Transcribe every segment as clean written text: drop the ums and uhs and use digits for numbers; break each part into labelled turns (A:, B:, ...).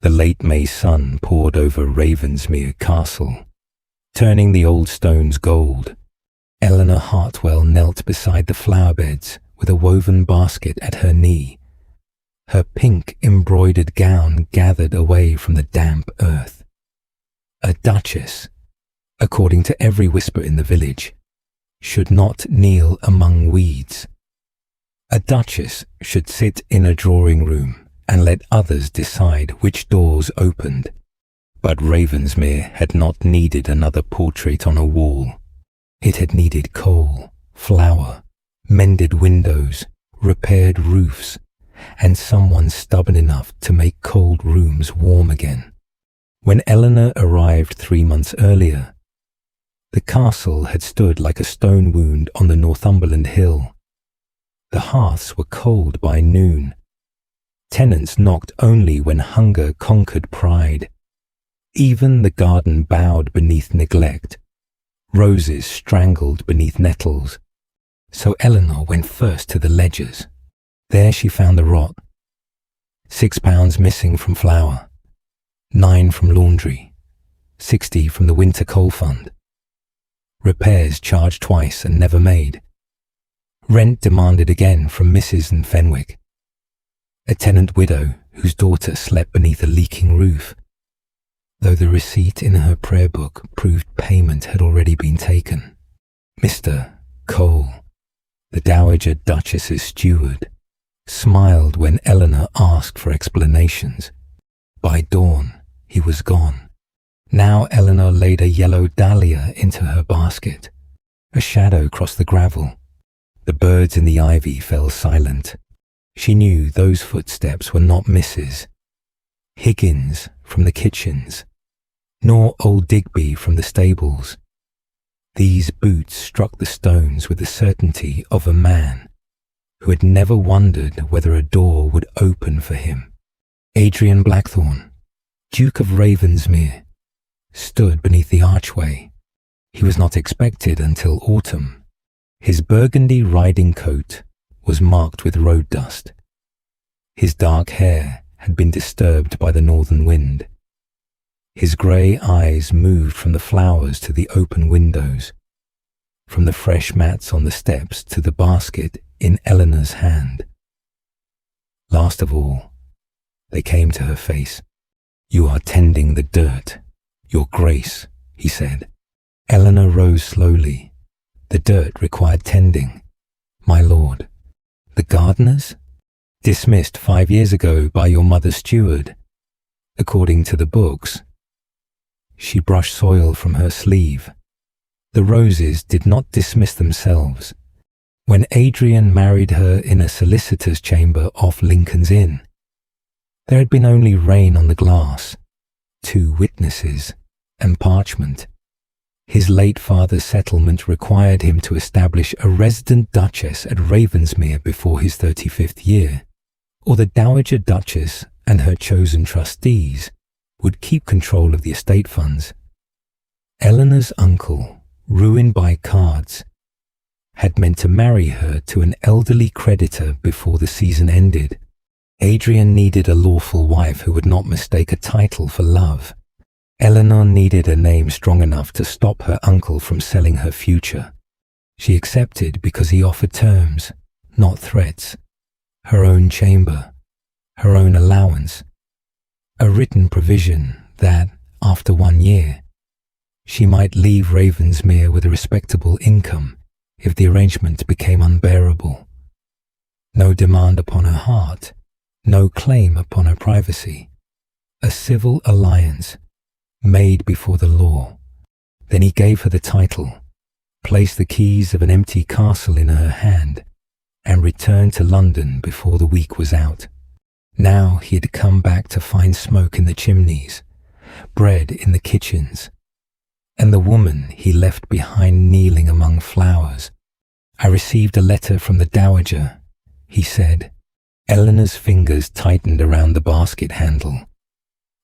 A: The late May sun poured over Ravensmere Castle, turning the old stones gold. Eleanor Hartwell knelt beside the flower beds with a woven basket at her knee, her pink embroidered gown gathered away from the damp earth. A duchess, according to every whisper in the village, should not kneel among weeds. A duchess should sit in a drawing room and let others decide which doors opened. But Ravensmere had not needed another portrait on a wall. It had needed coal, flour, mended windows, repaired roofs, and someone stubborn enough to make cold rooms warm again. When Eleanor arrived 3 months earlier, the castle had stood like a stone wound on the Northumberland hill. The hearths were cold by noon. Tenants knocked only when hunger conquered pride. Even the garden bowed beneath neglect. Roses strangled beneath nettles. So Eleanor went first to the ledgers. There she found the rot. £6 missing from flour, 9 from laundry, 60 from the winter coal fund. Repairs charged twice and never made. Rent demanded again from Mrs. and Fenwick, a tenant widow whose daughter slept beneath a leaking roof, though the receipt in her prayer book proved payment had already been taken. Mr. Cole, the Dowager Duchess's steward, smiled when Eleanor asked for explanations. By dawn, he was gone. Now Eleanor laid a yellow dahlia into her basket. A shadow crossed the gravel. The birds in the ivy fell silent. She knew those footsteps were not Mrs. Higgins from the kitchens, nor old Digby from the stables. These boots struck the stones with the certainty of a man who had never wondered whether a door would open for him. Adrian Blackthorne, Duke of Ravensmere, stood beneath the archway. He was not expected until autumn. His burgundy riding coat was marked with road dust. His dark hair had been disturbed by the northern wind. His grey eyes moved from the flowers to the open windows, from the fresh mats on the steps to the basket in Eleanor's hand. Last of all, they came to her face. "You are tending the dirt, Your Grace," he said. Eleanor rose slowly. The dirt required tending. "My lord, the gardeners? Dismissed 5 years ago by your mother's steward, according to the books." She brushed soil from her sleeve. The roses did not dismiss themselves. When Adrian married her in a solicitor's chamber off Lincoln's Inn, there had been only rain on the glass, 2 witnesses, and parchment. His late father's settlement required him to establish a resident duchess at Ravensmere before his 35th year, or the Dowager Duchess and her chosen trustees would keep control of the estate funds. Eleanor's uncle, ruined by cards, had meant to marry her to an elderly creditor before the season ended. Adrian needed a lawful wife who would not mistake a title for love. Eleanor needed a name strong enough to stop her uncle from selling her future. She accepted because he offered terms, not threats. Her own chamber, her own allowance, a written provision that, after 1 year, she might leave Ravensmere with a respectable income if the arrangement became unbearable. No demand upon her heart, no claim upon her privacy. A civil alliance, made before the law. Then he gave her the title, placed the keys of an empty castle in her hand, and returned to London before the week was out. Now he had come back to find smoke in the chimneys, bread in the kitchens, and the woman he left behind kneeling among flowers. "I received a letter from the Dowager," he said. Eleanor's fingers tightened around the basket handle.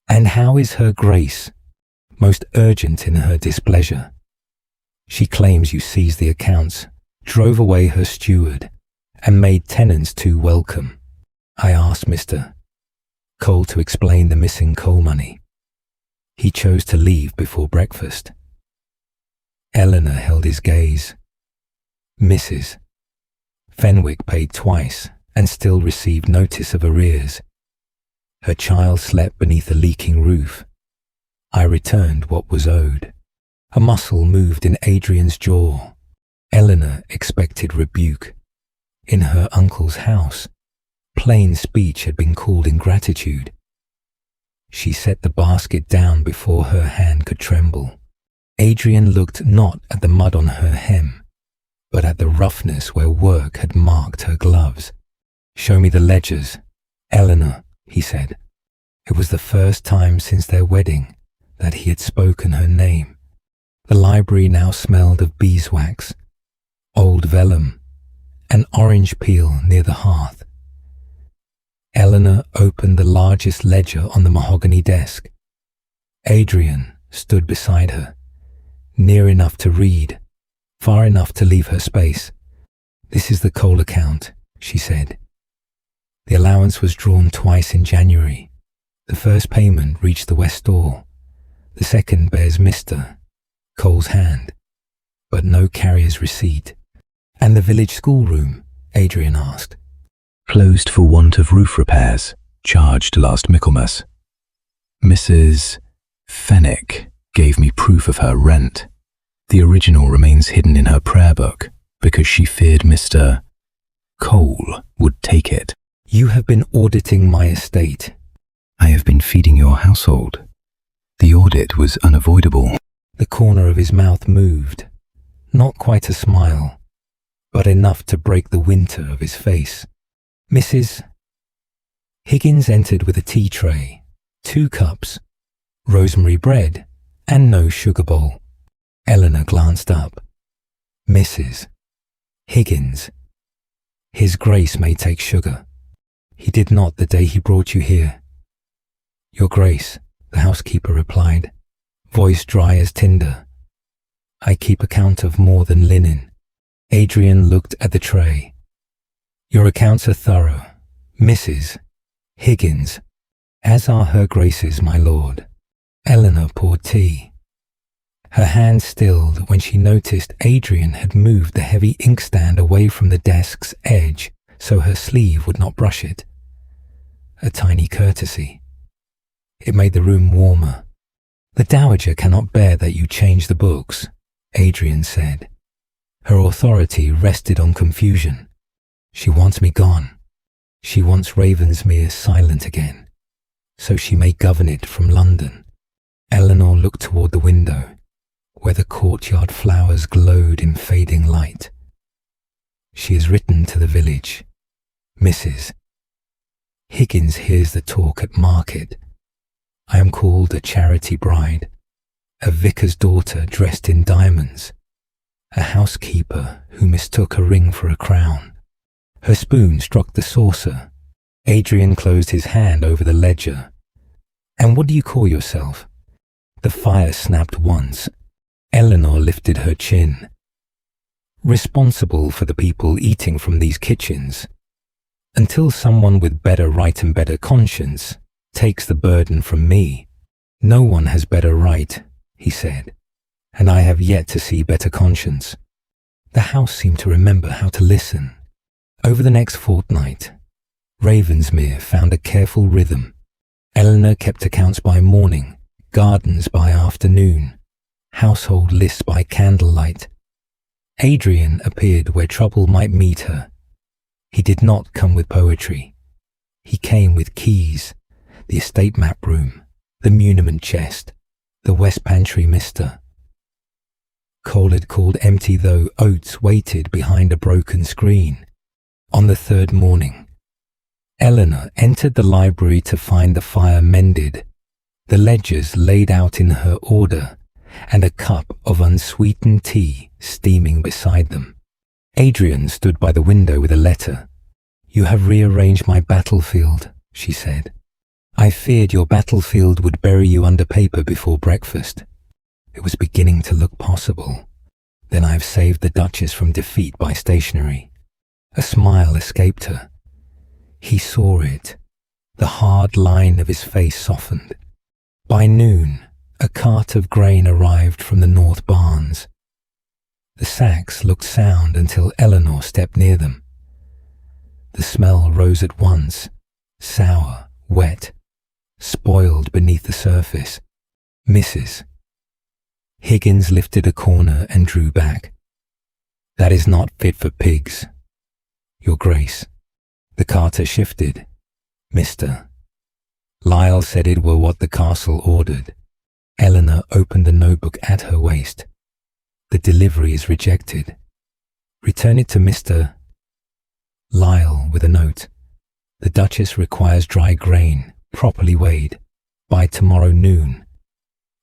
A: "And how is her Grace?" "Most urgent in her displeasure. She claims you seized the accounts, drove away her steward, and made tenants too welcome. I asked Mr. Cole to explain the missing coal money. He chose to leave before breakfast. Eleanor held his gaze. Mrs. Fenwick paid twice and still received notice of arrears. Her child slept beneath a leaking roof. I returned what was owed. A muscle moved in Adrian's jaw. Eleanor expected rebuke. In her uncle's house, plain speech had been called ingratitude. She set the basket down before her hand could tremble. Adrian looked not at the mud on her hem, but at the roughness where work had marked her gloves. "Show me the ledgers, Eleanor," he said. It was the first time since their wedding that he had spoken her name. The library now smelled of beeswax, old vellum, and orange peel near the hearth. Eleanor opened the largest ledger on the mahogany desk. Adrian stood beside her, near enough to read, far enough to leave her space. "This is the coal account," she said. The allowance was drawn twice in January. The first payment reached the west door. The second bears Mr. Cole's hand, but no carrier's receipt. "And the village schoolroom?" Adrian asked.
B: "Closed for want of roof repairs, charged last Michaelmas. Mrs. Fenwick gave me proof of her rent. The original remains hidden in her prayer book because she feared Mr. Cole would take it."
A: "You have been auditing my estate."
B: "I have been feeding your household. The audit was unavoidable."
A: The corner of his mouth moved, not quite a smile, but enough to break the winter of his face. "Mrs. Higgins entered with a tea tray, 2 cups, rosemary bread, and no sugar bowl." Eleanor glanced up. "Mrs. Higgins. His Grace may take sugar. He did not the day he brought you here." "Your Grace," the housekeeper replied, voice dry as tinder. "I keep account of more than linen." Adrian looked at the tray. "Your accounts are thorough, Mrs. Higgins, as are her Grace's, my lord." Eleanor poured tea. Her hand stilled when she noticed Adrian had moved the heavy inkstand away from the desk's edge so her sleeve would not brush it. A tiny courtesy. It made the room warmer. "The Dowager cannot bear that you change the books," Adrian said. Her authority rested on confusion. "She wants me gone. She wants Ravensmere silent again, so she may govern it from London." Eleanor looked toward the window, where the courtyard flowers glowed in fading light. "She has written to the village. Mrs. Higgins hears the talk at market. I am called a charity bride, a vicar's daughter dressed in diamonds, a housekeeper who mistook a ring for a crown." Her spoon struck the saucer. Adrian closed his hand over the ledger. "And what do you call yourself?" The fire snapped once. Eleanor lifted her chin. "Responsible for the people eating from these kitchens, until someone with better right and better conscience takes the burden from me." "No one has better right," he said, "and I have yet to see better conscience." The house seemed to remember how to listen. Over the next fortnight, Ravensmere found a careful rhythm. Eleanor kept accounts by morning, gardens by afternoon, household lists by candlelight. Adrian appeared where trouble might meet her. He did not come with poetry. He came with keys, the estate map room, the muniment chest, the west pantry mister. Cole had called empty though oats waited behind a broken screen. On the third morning, Eleanor entered the library to find the fire mended, the ledgers laid out in her order, and a cup of unsweetened tea steaming beside them. Adrian stood by the window with a letter. "You have rearranged my battlefield," she said. "I feared your battlefield would bury you under paper before breakfast. It was beginning to look possible. Then I have saved the Duchess from defeat by stationery." A smile escaped her. He saw it. The hard line of his face softened. By noon, a cart of grain arrived from the north barns. The sacks looked sound until Eleanor stepped near them. The smell rose at once, sour, wet, spoiled beneath the surface. Mrs. Higgins lifted a corner and drew back. "That is not fit for pigs, Your Grace." The carter shifted. "Mr. Lyle said it were what the castle ordered." Eleanor opened the notebook at her waist. "The delivery is rejected. Return it to Mr. Lyle with a note. The Duchess requires dry grain, properly weighed, by tomorrow noon.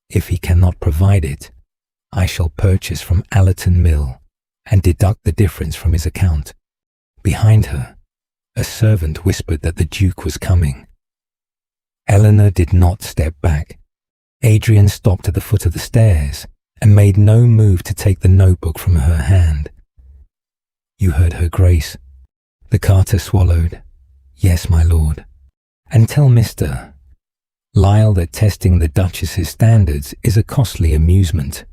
A: If he cannot provide it, I shall purchase from Allerton Mill and deduct the difference from his account." Behind her, a servant whispered that the Duke was coming. Eleanor did not step back. Adrian stopped at the foot of the stairs and made no move to take the notebook from her hand. "You heard her Grace." The carter swallowed. "Yes, my lord. And tell Mr. Lyle that testing the Duchess's standards is a costly amusement."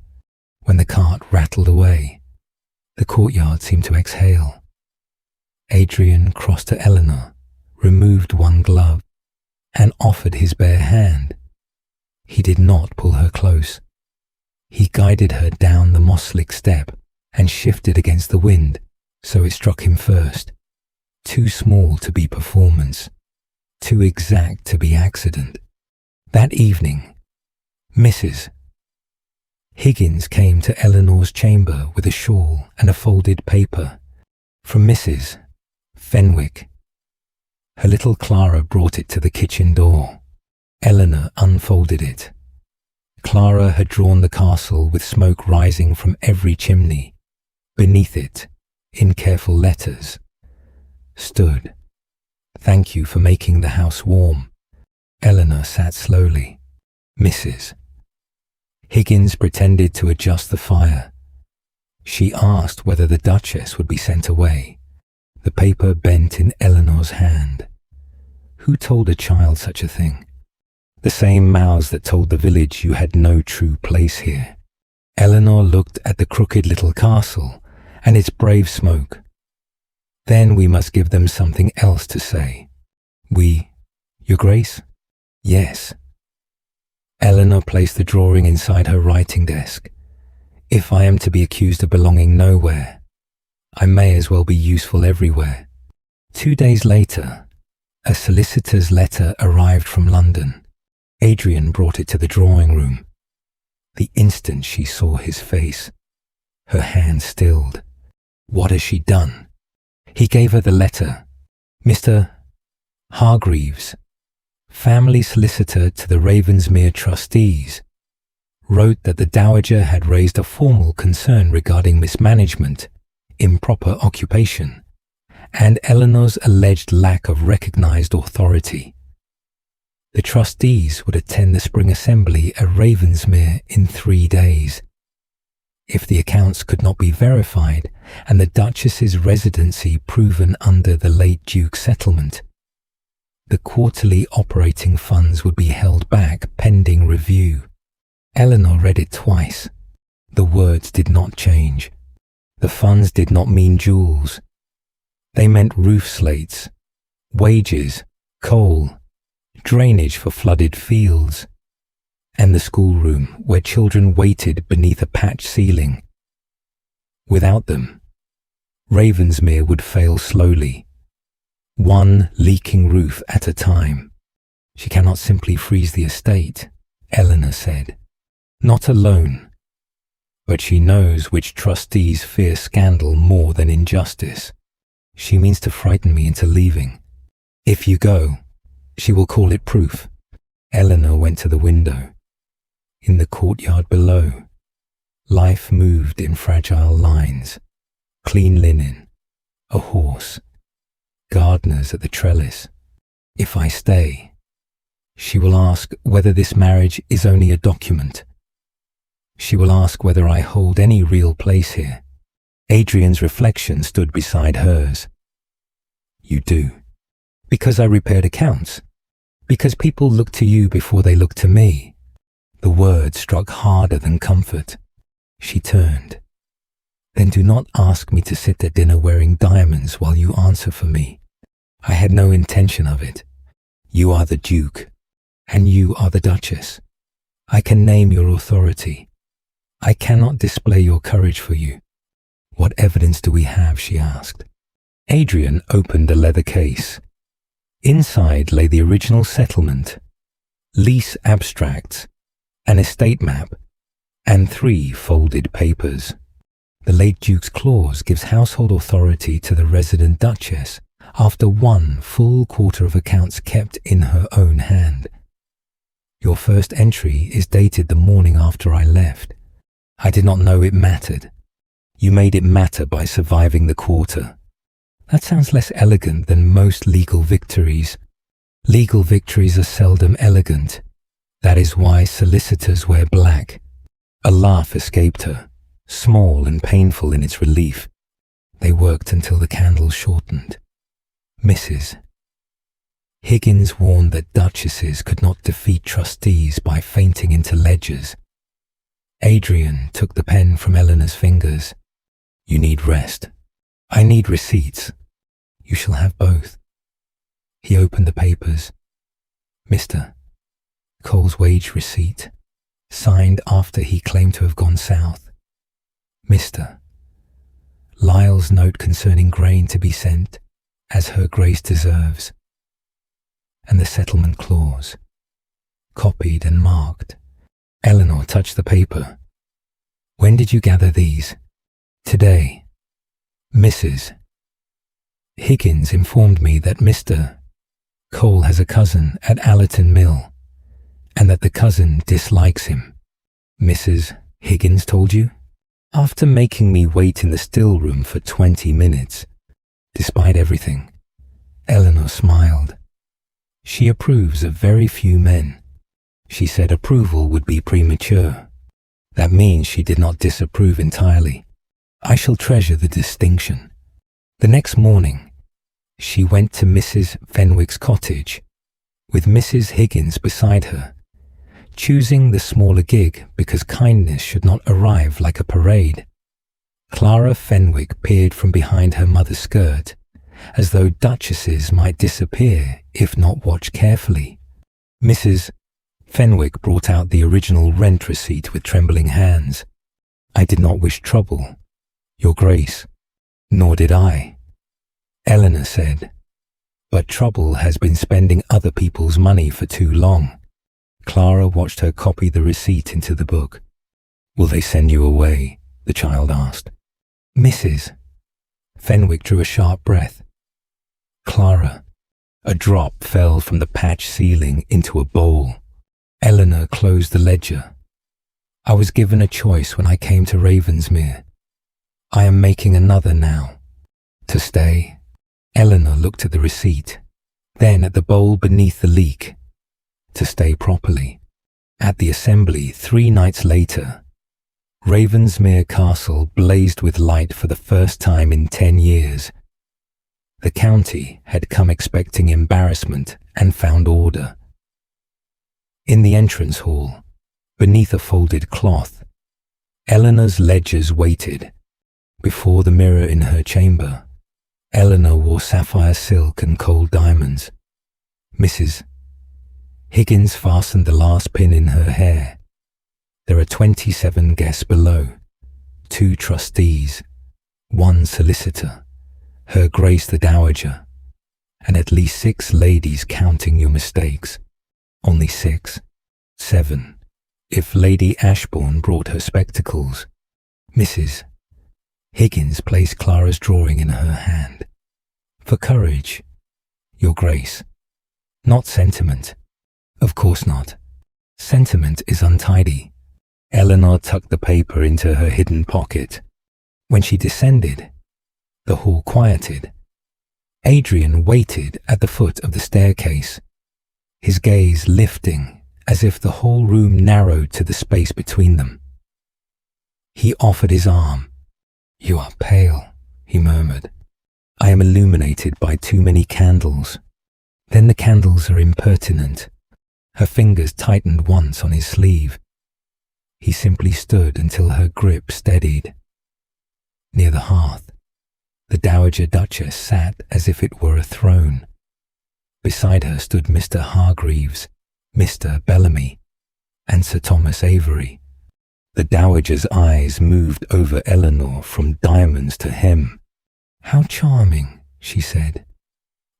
A: When the cart rattled away, the courtyard seemed to exhale. Adrian crossed to Eleanor, removed one glove, and offered his bare hand. He did not pull her close. He guided her down the moss-slick step and shifted against the wind, so it struck him first. Too small to be performance, too exact to be accident. That evening, Mrs. Higgins came to Eleanor's chamber with a shawl and a folded paper. From Mrs. Fenwick. Her little Clara brought it to the kitchen door. Eleanor unfolded it. Clara had drawn the castle with smoke rising from every chimney. Beneath it, in careful letters, stood, "Thank you for making the house warm." Eleanor sat slowly. Mrs. Higgins pretended to adjust the fire. She asked whether the Duchess would be sent away. The paper bent in Eleanor's hand. Who told a child such a thing? The same mouths that told the village you had no true place here. Eleanor looked at the crooked little castle and its brave smoke. "Then we must give them something else to say." "We, Your Grace?" "Yes." Eleanor placed the drawing inside her writing desk. "If I am to be accused of belonging nowhere, I may as well be useful everywhere." 2 days later, a solicitor's letter arrived from London. Adrian brought it to the drawing room. The instant she saw his face, her hand stilled. What has she done? He gave her the letter. Mr. Hargreaves, family solicitor to the Ravensmere trustees, wrote that the Dowager had raised a formal concern regarding mismanagement, improper occupation, and Eleanor's alleged lack of recognized authority. The trustees would attend the spring assembly at Ravensmere in 3 days. If the accounts could not be verified and the Duchess's residency proven under the late Duke's settlement, the quarterly operating funds would be held back pending review. Eleanor read it twice. The words did not change. The funds did not mean jewels. They meant roof slates, wages, coal, drainage for flooded fields, and the schoolroom where children waited beneath a patched ceiling. Without them, Ravensmere would fail slowly, one leaking roof at a time. "She cannot simply freeze the estate," Eleanor said. "Not alone. But she knows which trustees fear scandal more than injustice. She means to frighten me into leaving. If you go, she will call it proof." Eleanor went to the window. In the courtyard below, life moved in fragile lines. Clean linen, a horse, gardeners at the trellis. If I stay, she will ask whether this marriage is only a document. She will ask whether I hold any real place here. Adrian's reflection stood beside hers. "You do." "Because I repaired accounts. Because people look to you before they look to me. The word struck harder than comfort. She turned. Then do not ask me to sit at dinner wearing diamonds while you answer for me. I had no intention of it. You are the Duke, and you are the Duchess. I can name your authority. I cannot display your courage for you. What evidence do we have? She asked. Adrian opened a leather case. Inside lay the original settlement, lease abstracts, an estate map, and 3 folded papers. The late Duke's clause gives household authority to the resident Duchess after 1 full quarter of accounts kept in her own hand. Your first entry is dated the morning after I left. I did not know it mattered. You made it matter by surviving the quarter. That sounds less elegant than most legal victories. Legal victories are seldom elegant. That is why solicitors wear black. A laugh escaped her, small and painful in its relief. They worked until the candle shortened. Mrs. Higgins warned that duchesses could not defeat trustees by fainting into ledgers. Adrian took the pen from Eleanor's fingers. You need rest. I need receipts. You shall have both. He opened the papers. Mr. Cole's wage receipt, signed after he claimed to have gone south. Mr. Lyle's note concerning grain to be sent, as her grace deserves. And the settlement clause, copied and marked. Eleanor touched the paper. When did you gather these? Today. Mrs. Higgins informed me that Mr. Cole has a cousin at Allerton Mill, and that the cousin dislikes him. Mrs. Higgins told you? After making me wait in the still room for 20 minutes, despite everything, Eleanor smiled. She approves of very few men. She said approval would be premature. That means she did not disapprove entirely. I shall treasure the distinction. The next morning, she went to Mrs. Fenwick's cottage, with Mrs. Higgins beside her, choosing the smaller gig because kindness should not arrive like a parade. Clara Fenwick peered from behind her mother's skirt, as though duchesses might disappear if not watched carefully. Mrs. Fenwick brought out the original rent receipt with trembling hands. I did not wish trouble, Your Grace, nor did I. Eleanor said, but trouble has been spending other people's money for too long. Clara watched her copy the receipt into the book. Will they send you away? The child asked. Mrs. Fenwick drew a sharp breath. Clara. A drop fell from the patch ceiling into a bowl. Eleanor closed the ledger. I was given a choice when I came to Ravensmere. I am making another now. To stay. Eleanor looked at the receipt, then at the bowl beneath the leak. To stay properly. At the assembly 3 nights later, Ravensmere Castle blazed with light for the first time in 10 years. The county had come expecting embarrassment and found order. In the entrance hall, beneath a folded cloth, Eleanor's ledgers waited. Before the mirror in her chamber, Eleanor wore sapphire silk and cold diamonds. Mrs. Higgins fastened the last pin in her hair. There are 27 guests below, 2 trustees, 1 solicitor, Her Grace the Dowager, and at least 6 ladies counting your mistakes. Only 6, 7, if Lady Ashbourne brought her spectacles. Mrs. Higgins placed Clara's drawing in her hand. For courage, Your Grace. Not sentiment. Of course not. Sentiment is untidy. Eleanor tucked the paper into her hidden pocket. When she descended, the hall quieted. Adrian waited at the foot of the staircase, his gaze lifting as if the whole room narrowed to the space between them. He offered his arm. You are pale, he murmured. I am illuminated by too many candles. Then the candles are impertinent. Her fingers tightened once on his sleeve. He simply stood until her grip steadied. Near the hearth, the Dowager Duchess sat as if it were a throne. Beside her stood Mr. Hargreaves, Mr. Bellamy, and Sir Thomas Avery. The Dowager's eyes moved over Eleanor from diamonds to him. "How charming," she said.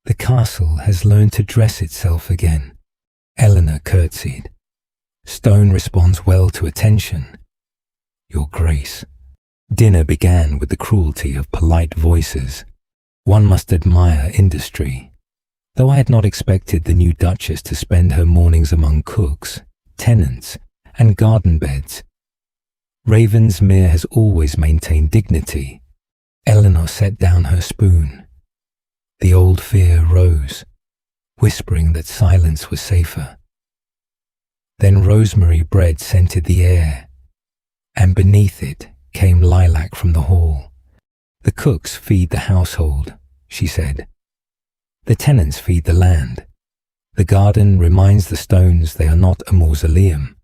A: "The castle has learned to dress itself again." Eleanor curtsied. "Stone responds well to attention." "Your Grace." Dinner began with the cruelty of polite voices. One must admire industry. Though I had not expected the new Duchess to spend her mornings among cooks, tenants, and garden beds. Ravensmere has always maintained dignity. Eleanor set down her spoon. The old fear rose, whispering that silence was safer. Then rosemary bread scented the air, and beneath it came lilac from the hall. "The cooks feed the household," she said. "The tenants feed the land. The garden reminds the stones they are not a mausoleum.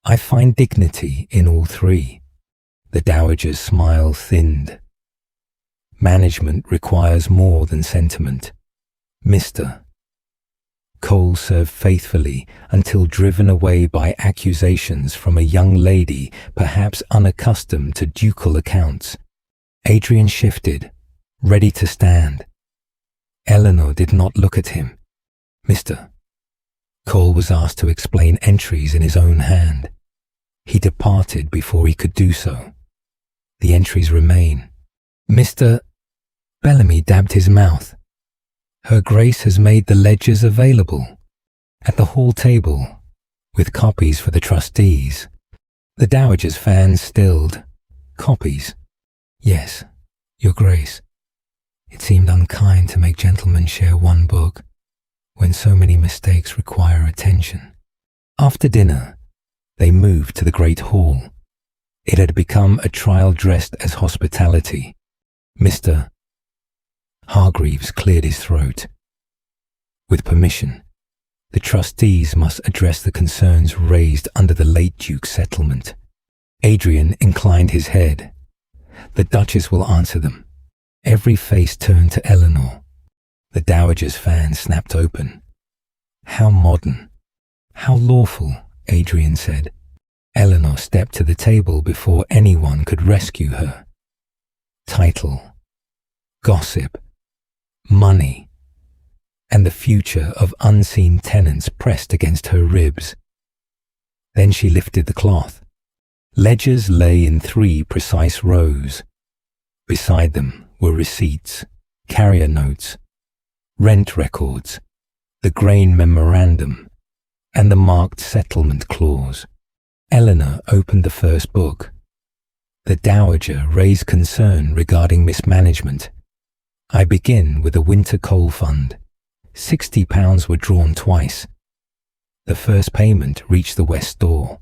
A: I find dignity in all three." The Dowager's smile thinned. "Management requires more than sentiment. Mr. Cole served faithfully until driven away by accusations from a young lady perhaps unaccustomed to ducal accounts. Adrian shifted, ready to stand. Eleanor did not look at him. "Mr. Cole was asked to explain entries in his own hand. He departed before he could do so. The entries remain. Mr. Bellamy dabbed his mouth. "Her Grace has made the ledgers available at the hall table, with copies for the trustees." The Dowager's fan stilled. "Copies? Yes, Your Grace. It seemed unkind to make gentlemen share one book when so many mistakes require attention." After dinner, they moved to the great hall. It had become a trial dressed as hospitality. Mr. Hargreaves cleared his throat. "With permission, the trustees must address the concerns raised under the late Duke's settlement." Adrian inclined his head. "The Duchess will answer them." Every face turned to Eleanor. The Dowager's fan snapped open. "How modern! How lawful!" Adrian said. Eleanor stepped to the table before anyone could rescue her. Title, gossip, money, and the future of unseen tenants pressed against her ribs. Then she lifted the cloth. Ledgers lay in 3 precise rows. Beside them were receipts, carrier notes, rent records, the grain memorandum, and the marked settlement clause. Eleanor opened the first book. The Dowager raised concern regarding mismanagement. "I begin with a winter coal fund. £60 were drawn twice. The first payment reached the west door.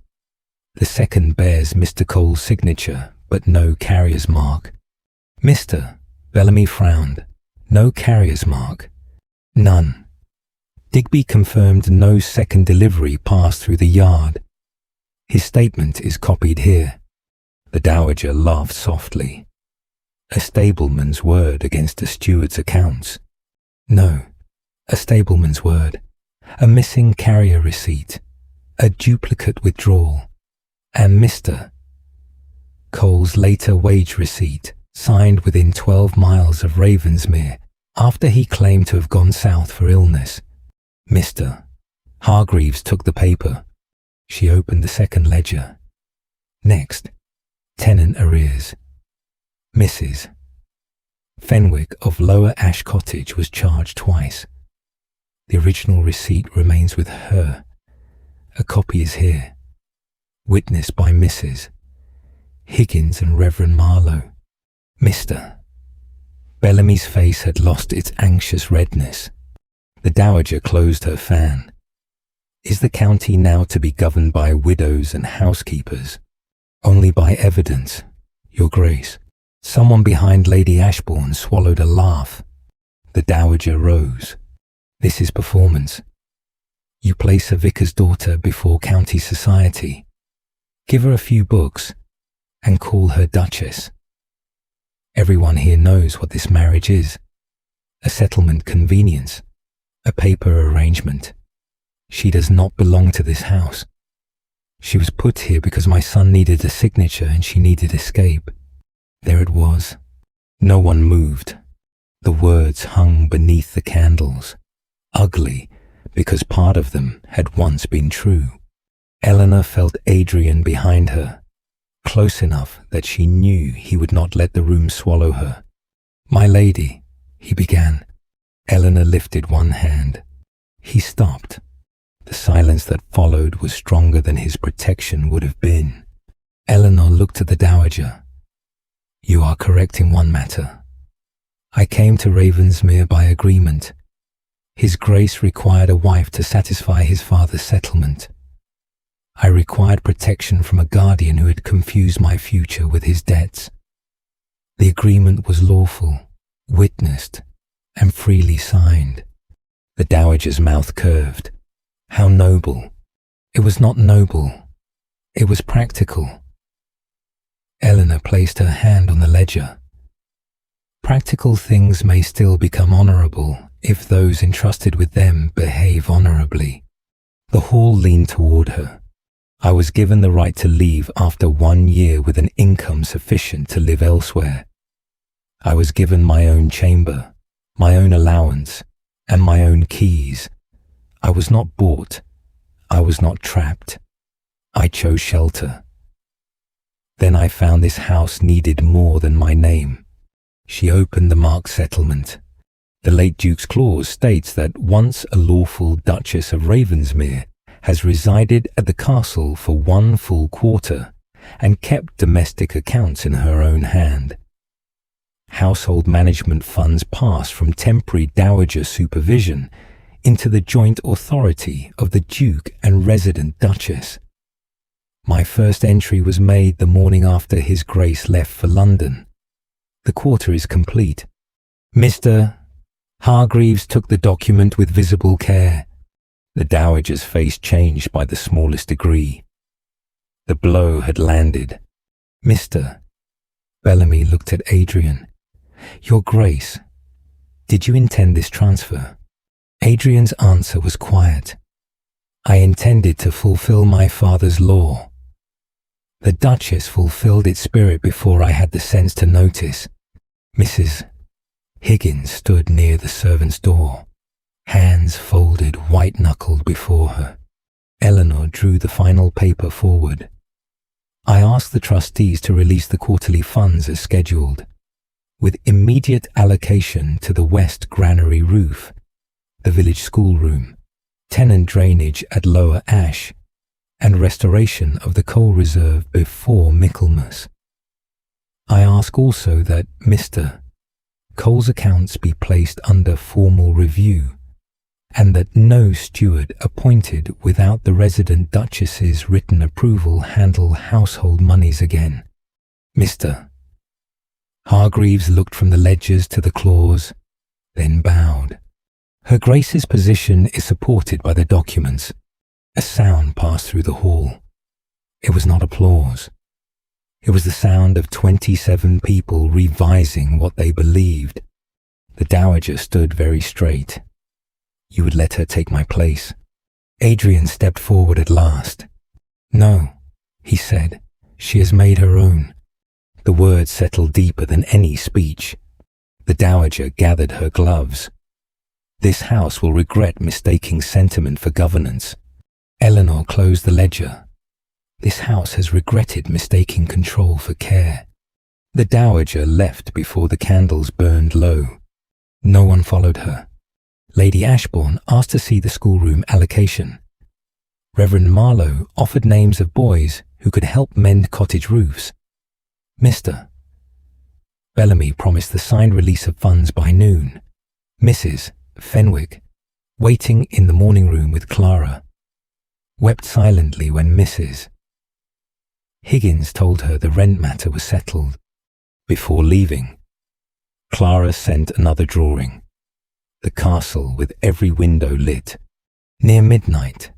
A: The second bears Mr. Cole's signature, but no carrier's mark." Mr. Bellamy frowned. "No carrier's mark?" "None." Digby confirmed no second delivery passed through the yard. "His statement is copied here." The Dowager laughed softly. "A stableman's word against a steward's accounts." "No, a stableman's word. A missing carrier receipt. A duplicate withdrawal. And Mr. Cole's later wage receipt, signed within 12 miles of Ravensmere, after he claimed to have gone south for illness." Mr. Hargreaves took the paper. She opened the second ledger. Next, tenant arrears. Mrs. Fenwick of Lower Ash Cottage was charged twice. The original receipt remains with her. A copy is here. Witnessed by Mrs. Higgins and Reverend Marlowe. Mr. Bellamy's face had lost its anxious redness. The Dowager closed her fan. "Is the county now to be governed by widows and housekeepers?" "Only by evidence, Your Grace." Someone behind Lady Ashbourne swallowed a laugh. The Dowager rose. This is performance. You place a vicar's daughter before county society, give her a few books, and call her Duchess. Everyone here knows what this marriage is. A settlement convenience, a paper arrangement. She does not belong to this house. She was put here because my son needed a signature and she needed escape. There it was. No one moved. The words hung beneath the candles, ugly because part of them had once been true. Eleanor felt Adrian behind her, close enough that she knew he would not let the room swallow her. "My lady," he began. Eleanor lifted one hand. He stopped. The silence that followed was stronger than his protection would have been. Eleanor looked at the dowager. "You are correct in one matter. I came to Ravensmere by agreement. His Grace required a wife to satisfy his father's settlement. I required protection from a guardian who had confused my future with his debts. The agreement was lawful, witnessed, and freely signed." The dowager's mouth curved. How noble. It was not noble. It was practical. Eleanor placed her hand on the ledger. Practical things may still become honourable if those entrusted with them behave honourably. The hall leaned toward her. I was given the right to leave after 1 year with an income sufficient to live elsewhere. I was given my own chamber, my own allowance, and my own keys. I was not bought. I was not trapped. I chose shelter. Then I found this house needed more than my name. She opened the marked settlement. The late Duke's clause states that once a lawful Duchess of Ravensmere has resided at the castle for 1 full quarter and kept domestic accounts in her own hand. Household management funds pass from temporary dowager supervision into the joint authority of the Duke and resident Duchess. My first entry was made the morning after His Grace left for London. The quarter is complete. Mr. Hargreaves took the document with visible care. The dowager's face changed by the smallest degree. The blow had landed. "Mr." Bellamy looked at Adrian. "Your Grace, did you intend this transfer?" Adrian's answer was quiet. "I intended to fulfill my father's law. The Duchess fulfilled its spirit before I had the sense to notice." Mrs. Higgins stood near the servants' door, hands folded white-knuckled before her. Eleanor drew the final paper forward. "I asked the trustees to release the quarterly funds as scheduled, with immediate allocation to the west granary roof, the village schoolroom, tenant drainage at Lower Ash, and restoration of the coal reserve before Michaelmas. I ask also that Mr. Cole's accounts be placed under formal review, and that no steward appointed without the resident Duchess's written approval handle household moneys again. Mr. Hargreaves looked from the ledgers to the clause, then bowed. Her Grace's position is supported by the documents. A sound passed through the hall. It was not applause. It was the sound of 27 people revising what they believed. The dowager stood very straight. "You would let her take my place?" Adrian stepped forward at last. "No," he said. "She has made her own." The words settled deeper than any speech. The dowager gathered her gloves. "This house will regret mistaking sentiment for governance." Eleanor closed the ledger. "This house has regretted mistaking control for care." The dowager left before the candles burned low. No one followed her. Lady Ashbourne asked to see the schoolroom allocation. Reverend Marlowe offered names of boys who could help mend cottage roofs. Mr. Bellamy promised the signed release of funds by noon. Mrs. Fenwick, waiting in the morning room with Clara, wept silently when Mrs. Higgins told her the rent matter was settled. Before leaving, Clara sent another drawing. the castle with every window lit. Near midnight,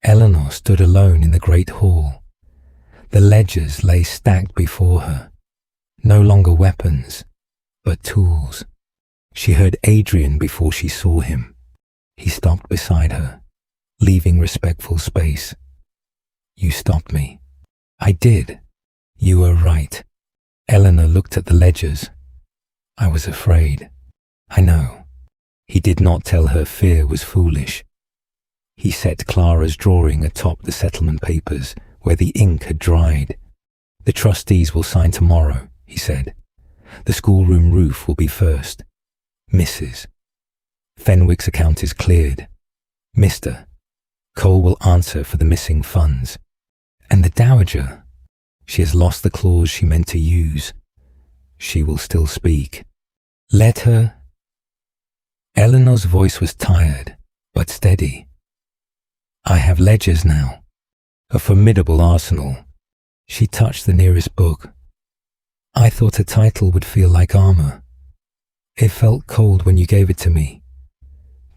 A: Eleanor stood alone in the great hall. The ledgers lay stacked before her, no longer weapons, but tools. She heard Adrian before she saw him. He stopped beside her, leaving respectful space. "You stopped me." "I did. You were right." Eleanor looked at the ledgers. "I was afraid." "I know." He did not tell her fear was foolish. He set Clara's drawing atop the settlement papers where the ink had dried. "The trustees will sign tomorrow," he said. "The schoolroom roof will be first. Mrs. Fenwick's account is cleared. Mr. Cole will answer for the missing funds. And the Dowager, she has lost the clause she meant to use. She will still speak. Let her." Eleanor's voice was tired, but steady. "I have ledgers now, a formidable arsenal." She touched the nearest book. "I thought a title would feel like armor. It felt cold when you gave it to me.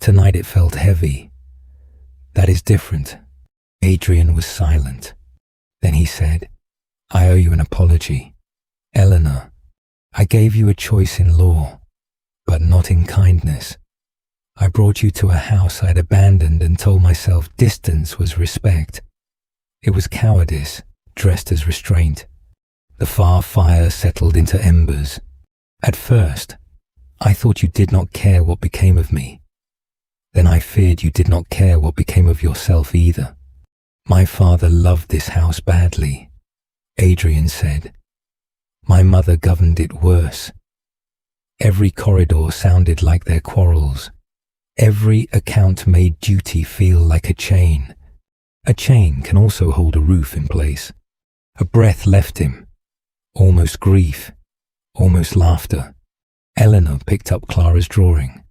A: Tonight it felt heavy. That is different." Adrian was silent. Then he said, "I owe you an apology. Eleanor, I gave you a choice in law, but not in kindness. I brought you to a house I had abandoned and told myself distance was respect. It was cowardice, dressed as restraint. The far fire settled into embers. At first, I thought you did not care what became of me. Then I feared you did not care what became of yourself either. My father loved this house badly," Adrian said. "My mother governed it worse. Every corridor sounded like their quarrels. Every account made duty feel like a chain. A chain can also hold a roof in place." A breath left him, almost grief, almost laughter. Eleanor picked up Clara's drawing.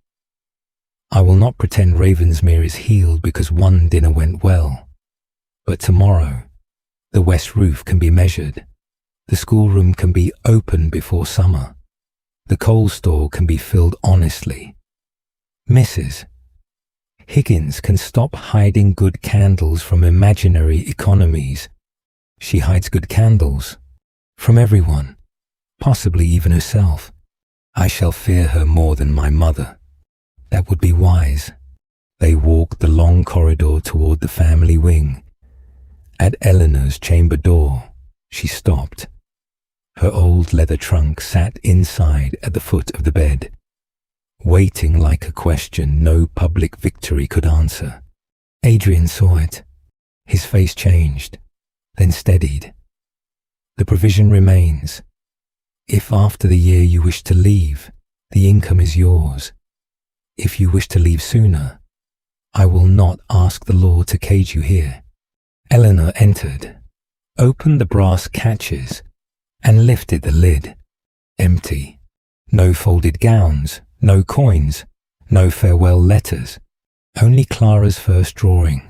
A: "I will not pretend Ravensmere is healed because one dinner went well. But tomorrow, the west roof can be measured. The schoolroom can be opened before summer. The coal store can be filled honestly. Mrs. Higgins can stop hiding good candles from imaginary economies. She hides good candles from everyone, possibly even herself. I shall fear her more than my mother. That would be wise." They walked the long corridor toward the family wing. At Eleanor's chamber door, she stopped. Her old leather trunk sat inside at the foot of the bed, waiting like a question no public victory could answer. Adrian saw it. His face changed, then steadied. "The provision remains. If after the year you wish to leave, the income is yours. If you wish to leave sooner, I will not ask the law to cage you here." Eleanor entered, opened the brass catches, and lifted the lid. Empty. No folded gowns, no coins, no farewell letters. Only Clara's first drawing,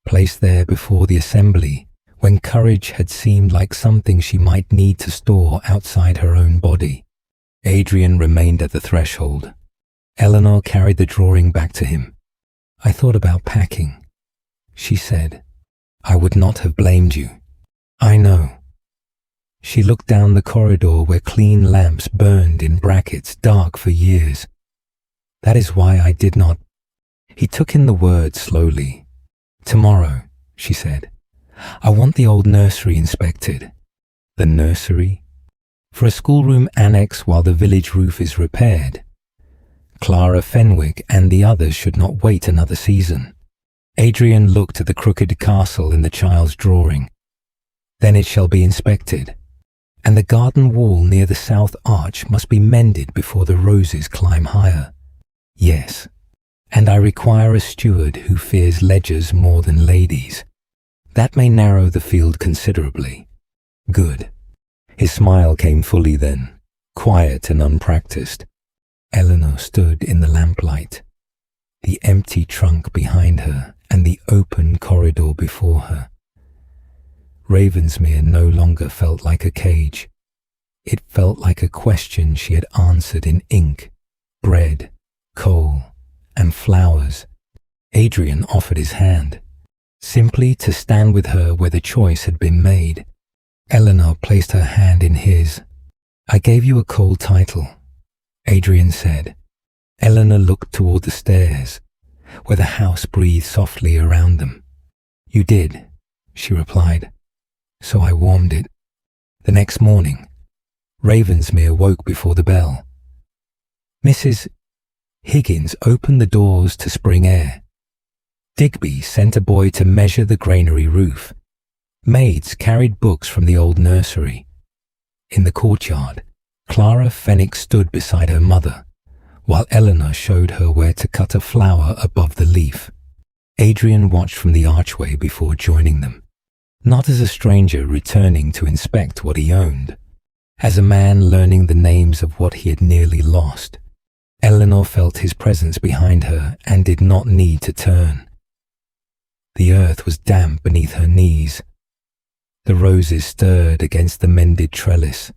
A: placed there before the assembly when courage had seemed like something she might need to store outside her own body. Adrian remained at the threshold. Eleanor carried the drawing back to him. "I thought about packing," she said. "I would not have blamed you." "I know." She looked down the corridor where clean lamps burned in brackets dark for years. "That is why I did not." He took in the words slowly. "Tomorrow," she said, "I want the old nursery inspected." "The nursery?" "For a schoolroom annex while the village roof is repaired. Clara Fenwick and the others should not wait another season." Adrian looked at the crooked castle in the child's drawing. "Then it shall be inspected. And the garden wall near the south arch must be mended before the roses climb higher." "Yes, and I require a steward who fears ledgers more than ladies. That may narrow the field considerably." "Good." His smile came fully then, quiet and unpracticed. Eleanor stood in the lamplight, the empty trunk behind her and the open corridor before her. Ravensmere no longer felt like a cage. It felt like a question she had answered in ink, bread, coal, and flowers, Adrian offered his hand, simply to stand with her where the choice had been made. Eleanor placed her hand in his. "I gave you a cold title," Adrian said. Eleanor looked toward the stairs, where the house breathed softly around them. "You did," she replied, "so I warmed it." The next morning, Ravensmere woke before the bell. Mrs. Higgins opened the doors to spring air. Digby sent a boy to measure the granary roof. Maids carried books from the old nursery. In the courtyard, Clara Fenwick stood beside her mother, while Eleanor showed her where to cut a flower above the leaf. Adrian watched from the archway before joining them, not as a stranger returning to inspect what he owned, as a man learning the names of what he had nearly lost. Eleanor felt his presence behind her and did not need to turn. The earth was damp beneath her knees. The roses stirred against the mended trellis.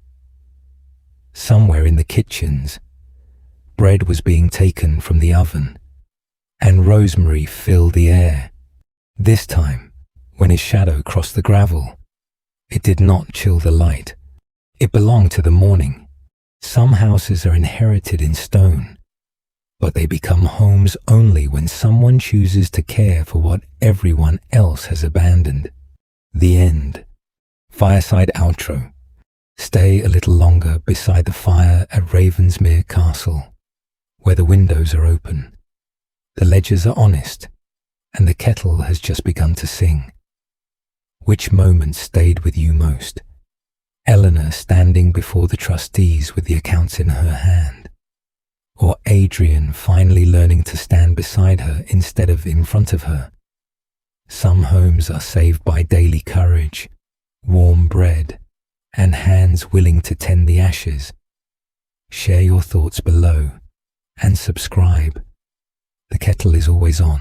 A: Somewhere in the kitchens, bread was being taken from the oven, and rosemary filled the air. This time, when his shadow crossed the gravel, it did not chill the light. It belonged to the morning. Some houses are inherited in stone, but they become homes only when someone chooses to care for what everyone else has abandoned. The end. Fireside outro. Stay a little longer beside the fire at Ravensmere Castle, where the windows are open, the ledgers are honest, and the kettle has just begun to sing. Which moment stayed with you most? Eleanor standing before the trustees with the accounts in her hand, or Adrian finally learning to stand beside her instead of in front of her? Some homes are saved by daily courage, warm bread, and hands willing to tend the ashes. Share your thoughts below and subscribe. The kettle is always on.